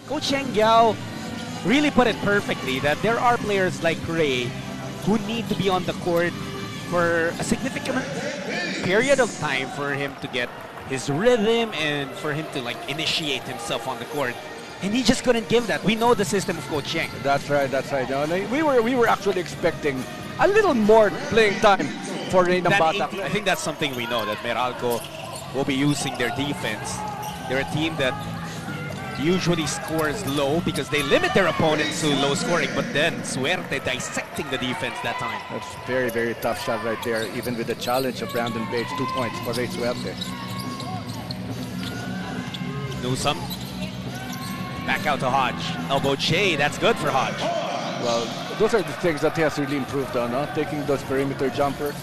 Coach Sheng Yao really put it perfectly that there are players like Ray who need to be on the court for a significant period of time for him to get his rhythm and for him to like initiate himself on the court. And he just couldn't give that. We know the system of Coach Sheng. That's right, that's right. We were actually expecting a little more playing time for Ray Nambata. I think that's something we know, that Meralco will be using their defense. They're a team that usually scores low because they limit their opponents to low scoring, but then Suerte dissecting the defense that time. That's very, very tough shot right there, even with the challenge of Brandon Bates. 2 points for Ray Suerte. Newsome. Back out to Hodge. Elbow Che, that's good for Hodge. Well, those are the things that he has really improved on, huh? Taking those perimeter jumpers.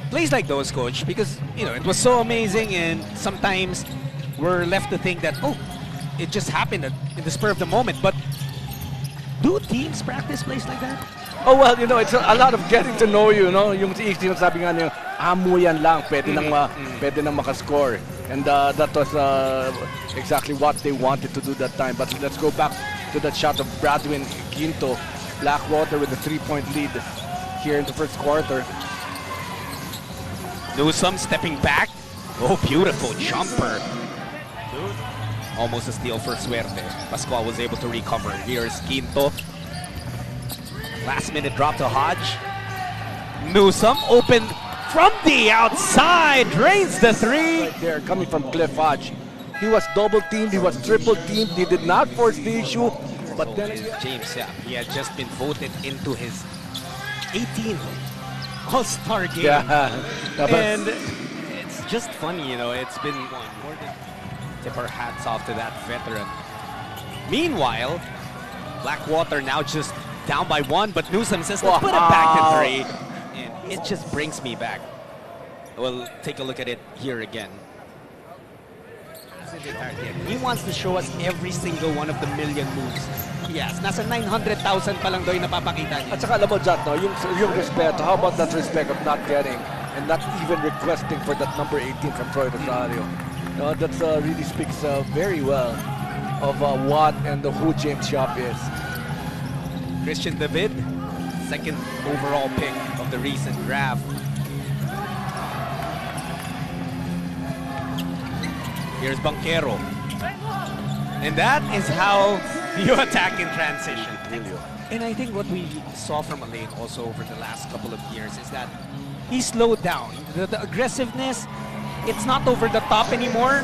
Plays like those, Coach, because, you know, it was so amazing and sometimes we're left to think that, oh, it just happened in the spur of the moment. But do teams practice plays like that? Oh, well, you know, it's a lot of getting to know you, no? Yung sinasabi nga niya, amuyan lang, pwede nang makascore. And that was exactly what they wanted to do that time. But let's go back to that shot of Bradwin Quinto. Blackwater with a 3-point lead here in the first quarter. Newsome stepping back. Oh, beautiful jumper. Almost a steal for Suerte. Pascual was able to recover. Here's Quinto. Last minute drop to Hodge. Newsome open from the outside. Drains the three. Right there, coming from Cliff Hodge. He was double teamed, he was triple teamed. He did not force the issue. But then James, yeah, he had just been voted into his 18th All-Star game. Yeah. And it's just funny, you know, it's been more than tip our hats off to that veteran. Meanwhile, Blackwater now just down by 1, but Newsome says, let's put it back to 3. And it just brings me back. We'll take a look at it here again. He wants to show us every single one of the million moves. Yes, nasa 900,000 pa lang daw yung napapakita niya. At saka alam mo, Jat, no, yung respect, how about that respect of not getting and not even requesting for that number 18 from Troy Rosario? That really speaks very well of what and who James Shop is. Christian David, second overall pick of the recent draft. Here's Banquero. And that is how you attack in transition. And I think what we saw from Alain also over the last couple of years is that he slowed down. The aggressiveness, it's not over the top anymore.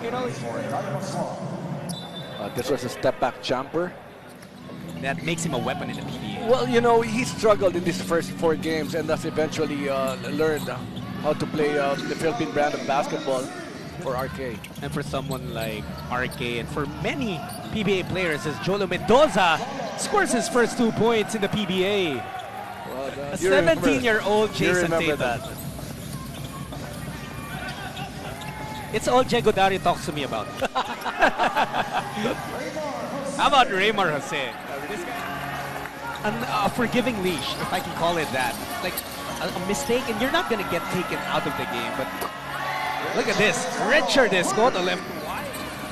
You know, this was a step back jumper. That makes him a weapon in the PBA. Well, you know, he struggled in these first 4 games and thus eventually learned how to play the Philippine brand of basketball for RK. And for someone like RK and for many PBA players, as Jolo Mendoza scores his first 2 points in the PBA. Well, a 17-year-old Jason Tatum. It's all Diego Dari talks to me about. How about Raymar Jose? This guy, a forgiving leash, if I can call it that. Like a mistake, and you're not going to get taken out of the game. But look at this. Redshirt is go to left.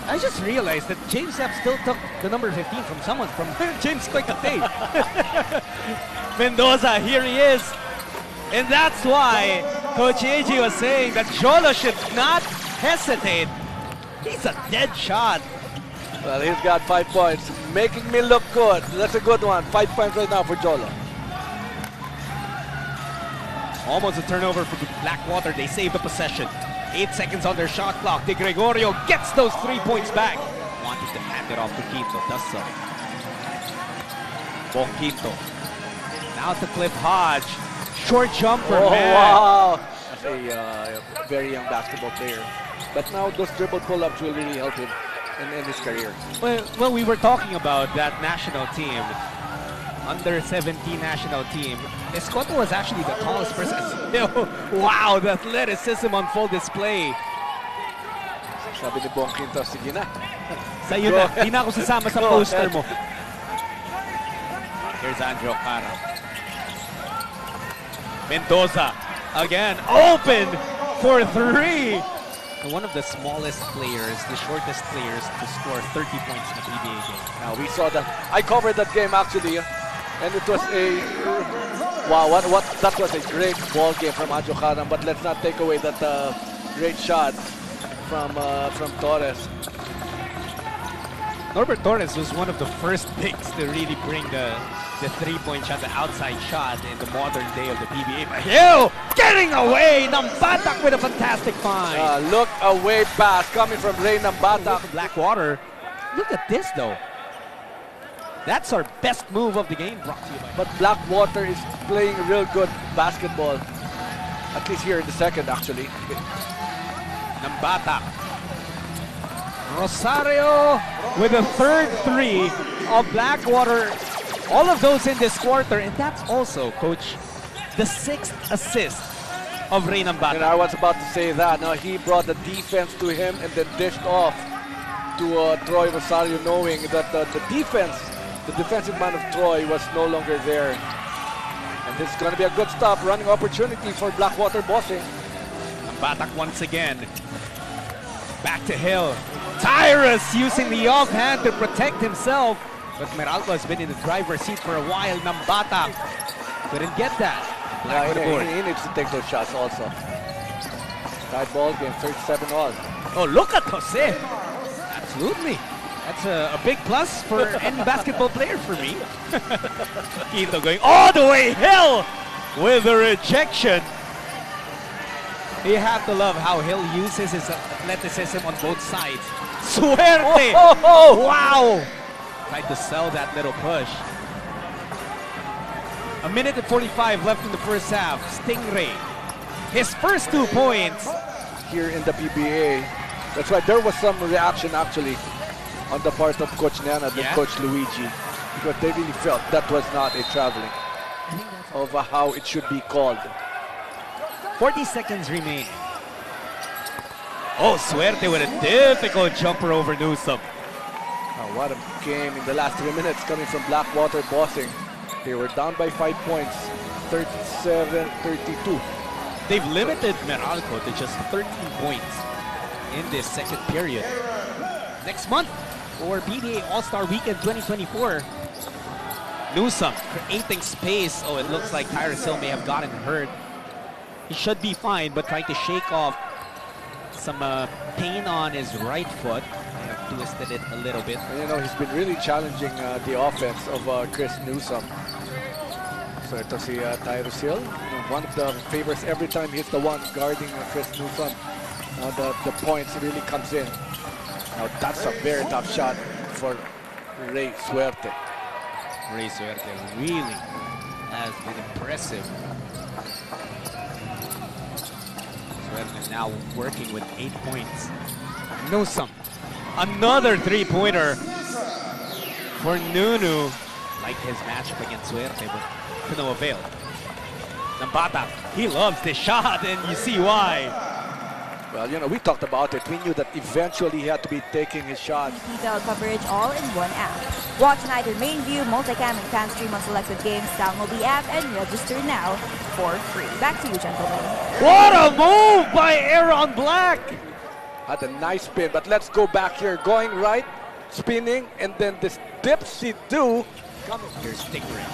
I just realized that James Yap still took the number 15 from someone, from James Quecate. Mendoza, here he is. And that's why Coach Eji was saying that Jolo should not hesitate. He's a dead shot. Well, he's got 5 points, making me look good. That's a good one. 5 points right now for Jolo. Almost a turnover for Blackwater. They save the possession. 8 seconds on their shot clock. De Gregorio gets those 3 points back. Wanted to hand it off to Quinto. Does so. Bong Quinto. Now to Cliff Hodge. Short jumper, man. Wow. That's a very young basketball player. But now those dribble pull-ups will really help him in his career. Well, we were talking about that national team. Under 17 national team. Escoto was actually the tallest person. Wow, the athleticism on full display. Sabi ni Bong Quinto, sige na. Sa'yo na, di na ako sasama sa poster mo. Here's Andrew Cara. Mendoza, again, open for 3. one of the smallest players, the shortest players to score 30 points in a PBA game. Now we saw that. I covered that game actually, and it was a wow. What that was a great ball game from Anjo Karam. But let's not take away that great shot from Torres. Norbert Torres was one of the first picks to really bring the three-point shot, the outside shot in the modern day of the PBA. But Hill getting away! Nambatak with a fantastic find. Look away pass coming from Ray Nambatak. Blackwater. Look at this though. That's our best move of the game. Brought to you by. But Blackwater is playing real good basketball. At least here in the second, actually. Nambatak. Rosario with a third three of Blackwater. All of those in this quarter, and that's also, Coach, the sixth assist of Ray Nambatak. And I was about to say that. Now he brought the defense to him and then dished off to Troy Rosario, knowing that the defensive man of Troy was no longer there. And this is going to be a good stop, running opportunity for Blackwater Bossing. Nambatak once again. Back to Hill. Tyrus using the offhand to protect himself. But Meralco has been in the driver's seat for a while. Nambatak couldn't get that. He needs to take those shots also. Tied ball game, 37 all. Oh, look at Jose. Absolutely. That's a big plus for any basketball player for me. Quito going all the way. Hill with a rejection. You have to love how Hill uses his athleticism on both sides. Suerte! Wow! Tried to sell that little push. A minute and 45 left in the first half. Stingray, his first 2 points. Here in the PBA. That's why there was some reaction actually on the part of Coach Nana than Coach Luigi. Because they really felt that was not a traveling of how it should be called. 40 seconds remaining. Oh, Suerte with a difficult jumper over Newsome. Oh, what a game in the last 3 minutes coming from Blackwater Bossing. They were down by 5 points, 37-32. They've limited Meralco to just 13 points in this second period. Next month, for PBA All-Star Weekend 2024, Newsome creating space. Oh, it looks like Tyrus Hill may have gotten hurt. He should be fine, but trying to shake off some pain on his right foot. May have twisted it a little bit. And, you know, he's been really challenging the offense of Chris Newsome. So ito si Tyrus Hill, one of the favorites every time he's the one guarding Chris Newsome. The points really comes in. Now that's a very tough shot for Ray Suerte. Ray Suerte really has been impressive. Suerte now working with 8 points. Newsome, another three-pointer for Nunu. Like his matchup against Suerte, but to no avail. Nambatak, he loves this shot, and you see why. Well, you know, we talked about it. We knew that eventually he had to be taking his shots. Detailed coverage all in one app. Watch tonight in main view, multicam, and fan stream on selected games. Download the app and register now for free. Back to you, gentlemen. What a move by Aaron Black! Had a nice spin, but let's go back here. Going right, spinning, and then this dipsy-do. Here's Stingray.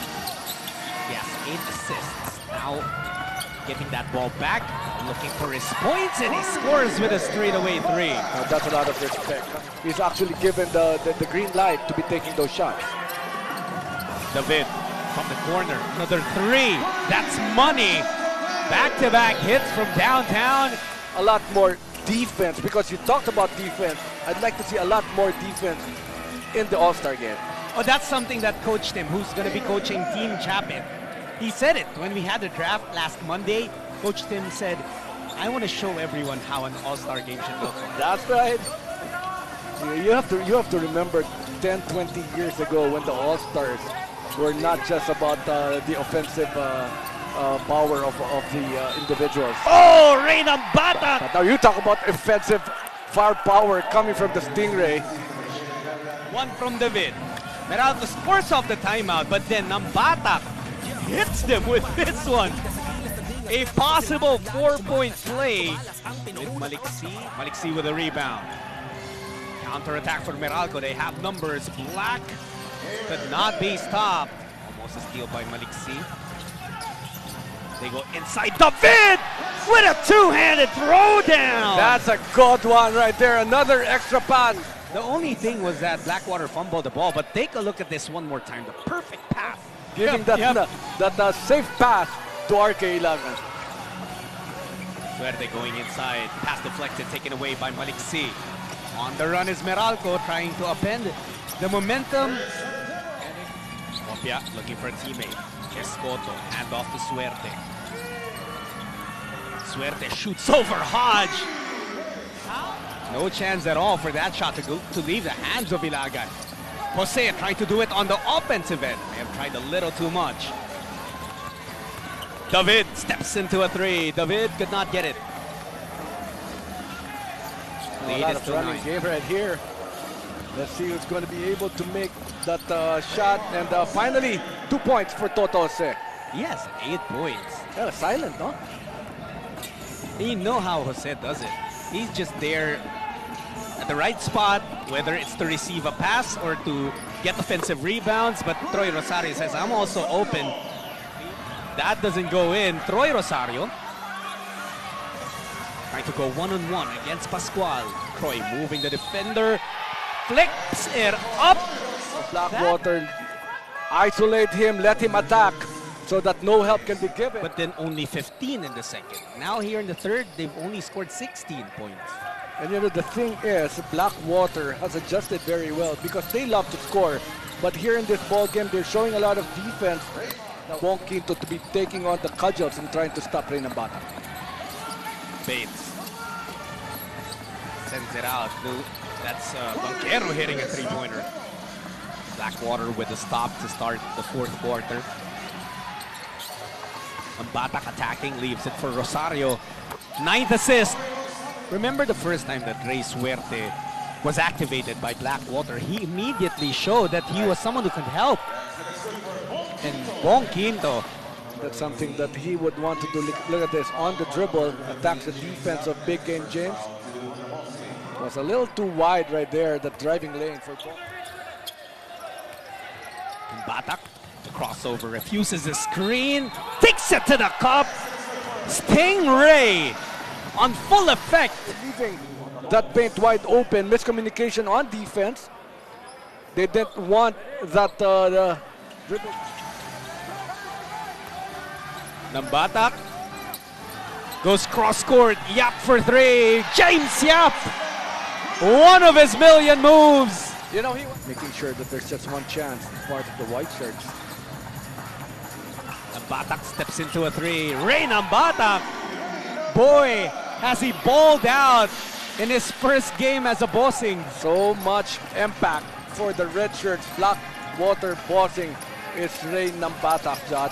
He has 8 assists. Now getting that ball back, looking for his points, and he scores with a straightaway three. That's a lot of respect. He's actually given the green light to be taking those shots. David from the corner, another three. That's money. Back-to-back hits from downtown. A lot more defense, because you talked about defense. I'd like to see a lot more defense in the All-Star game. Oh, that's something that Coach Tim, who's going to be coaching Team Chapin, he said it when we had the draft last Monday. Coach Tim said, I want to show everyone how an All-Star game should look like. That's right. You have to remember 10, 20 years ago when the All-Stars were not just about the offensive power of the individuals. Oh, Ray Nambatak! But now you talk about offensive firepower coming from the Stingray. One from David. Meralco scores off the timeout, but then Nambatak hits them with this one. A possible 4-point play with Maliksi. Maliksi with a rebound. Counter-attack for Meralco. They have numbers. Black could not be stopped. Almost a steal by Maliksi. They go inside. David with a two-handed throwdown. That's a good one right there. Another extra pass. The only thing was that Blackwater fumbled the ball, but take a look at this one more time. The perfect pass. Giving that safe pass to RK11. Suerte going inside. Pass deflected, taken away by Maliksi. On the run is Meralco trying to upend the momentum. Opia looking for a teammate. Escoto, hand off to Suerte. Suerte shoots over Hodge. No chance at all for that shot to leave the hands of Ilagan. Jose trying to do it on the offensive end. May have tried a little too much. David steps into a three. David could not get it. A lot of running game right here. Let's see who's going to be able to make that shot. And finally, 2 points for Toto Jose. Yes, 8 points. Yeah, silent, no? You know how Jose does it. He's just there at the right spot, whether it's to receive a pass or to get offensive rebounds. But Troy Rosario says, I'm also open. That doesn't go in. Troy Rosario trying to go one-on-one against Pascual. Troy moving the defender. Flicks it up. Blackwater, isolate him, let him attack so that no help can be given. But then only 15 in the second. Now here in the third, they've only scored 16 points. And you know, the thing is, Blackwater has adjusted very well because they love to score. But here in this ball game, they're showing a lot of defense. Wonky to be taking on the cudgels and trying to stop Ray Nambata. Bates sends it out. That's Banquero hitting a three-pointer. Blackwater with a stop to start the fourth quarter. Nambata attacking, leaves it for Rosario. 9th assist. Remember the first time that Ray Suerte was activated by Blackwater, he immediately showed that he was someone who could help. And Bong Quinto, that's something that he would want to do. Look at this, on the dribble, attacks the defense of Big Game James. Was a little too wide right there, the driving lane for Bong. Batak, the crossover, refuses the screen, takes it to the cup. Stingray on full effect. Leaving that paint wide open, miscommunication on defense. They didn't want that dribble. Nambatak goes cross court. Yap for three. James Yap, one of his million moves. You know, he was making sure that there's just one chance as part of the white shirts. Nambatak steps into a three. Ray Nambatak, boy, has he balled out in his first game as a Bossing. So much impact for the red shirts. Blackwater Bossing is Ray Nambatak, Jad.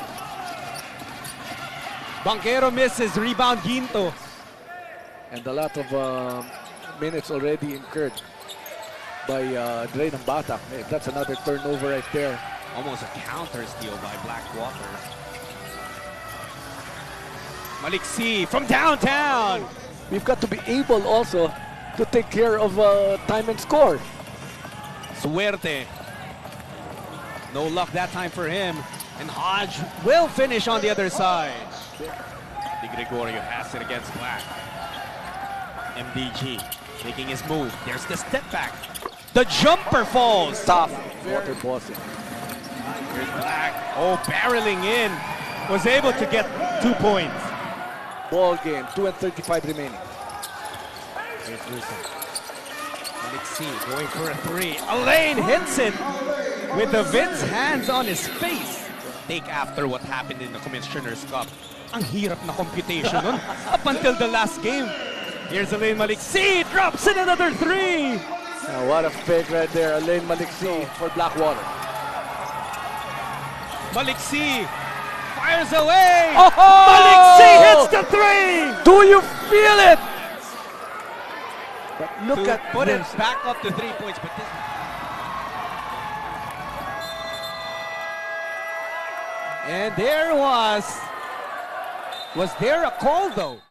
Banquero misses, rebound Ginto. And a lot of minutes already incurred by Ray Nambata. Hey, that's another turnover right there. Almost a counter steal by Blackwater. Maliksi from downtown. We've got to be able also to take care of time and score. Suerte. No luck that time for him. And Hodge will finish on the other side. Di Gregorio has it against Black. MDG making his move. There's the step back. The jumper falls. Tough. Water Bossing. Here's Black. Oh, barreling in. Was able to get 2 points. Ball game. 2:35 remaining. Here's Russo. Maliksi going for a three. Alain hits it with the Vince hands on his face. Take after what happened in the Commissioner's Cup. Ang hirap na computation nun. Up until the last game. Here's Alain Maliksi. Drops in another three. What a fake right there. Alain Maliksi for Blackwater. Maliksi fires away. Oh! Maliksi hits the three. Do you feel it? But look To at put this. it back up to 3 points. But this. And there was Was there a call though?